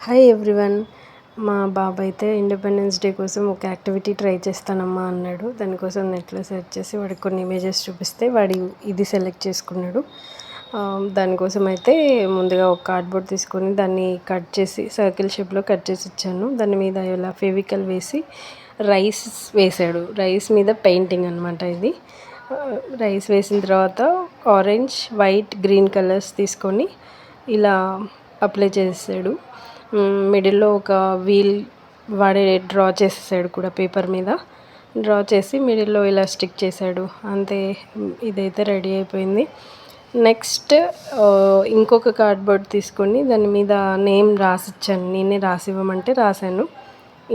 Hi everyone. మా బాబు అయితే independence day కోసం ఒక యాక్టివిటీ ట్రై చేస్తానమ్మా అన్నాడు. దానికోసం నెట్లో సెర్చ్ చేసి వాడికి కొన్ని ఇమేజెస్ చూపిస్తే వాడు ఇది సెలెక్ట్ చేసుకున్నాడు. దానికోసం అయితే ముందుగా ఒక కార్డ్బోర్డ్ తీసుకొని దాన్ని కట్ చేసి సర్కిల్ షేప్లో కట్ చేసి ఇచ్చాను. దాని మీద ఇలా ఫెవికల్ వేసి రైస్ వేసాడు. రైస్ మీద పెయింటింగ్ అనమాట ఇది. రైస్ వేసిన తర్వాత ఆరెంజ్, వైట్, గ్రీన్ కలర్స్ తీసుకొని ఇలా అప్లై చేసాడు. మిడిల్లో ఒక వీల్ వాడే డ్రా చేసేసాడు కూడా పేపర్ మీద. డ్రా చేసి మిడిల్లో ఇలా స్టిక్ చేశాడు. అంతే, ఇదైతే రెడీ అయిపోయింది. నెక్స్ట్ ఇంకొక కార్డ్బోర్డ్ తీసుకొని దాని మీద నేమ్ రాసిచ్చాను. నేనే రాసివ్వమంటే రాశాను.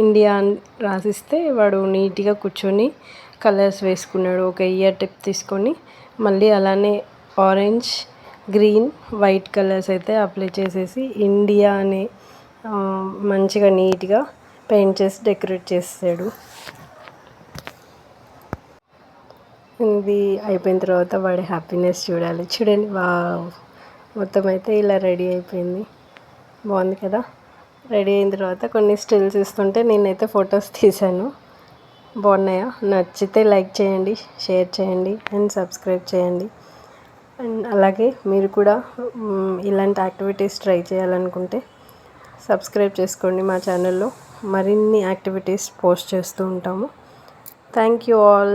ఇండియా అని రాసిస్తే వాడు నీట్గా కూర్చొని కలర్స్ వేసుకున్నాడు. ఒక ఇయర్ టిప్ తీసుకొని మళ్ళీ అలానే ఆరెంజ్, గ్రీన్, వైట్ కలర్స్ అయితే అప్లై చేసేసి ఇండియా అనే మంచిగా నీట్గా పెయింట్ చేసి డెకరేట్ చేసాడు. ఇది అయిపోయిన తర్వాత వాడి హ్యాపీనెస్ చూడండి. మొత్తం అయితే ఇలా రెడీ అయిపోయింది. బాగుంది కదా. రెడీ అయిన తర్వాత కొన్ని స్టిల్స్ ఇస్తుంటే నేనైతే ఫొటోస్ తీశాను. బాగున్నాయా? నచ్చితే లైక్ చేయండి, షేర్ చేయండి అండ్ సబ్స్క్రైబ్ చేయండి. అండ్ అలాగే మీరు కూడా ఇలాంటి యాక్టివిటీస్ ట్రై చేయాలనుకుంటే సబ్స్క్రైబ్ చేసుకోండి. మా ఛానల్లో మరిన్ని యాక్టివిటీస్ పోస్ట్ చేస్తూ ఉంటాము. Thank you all.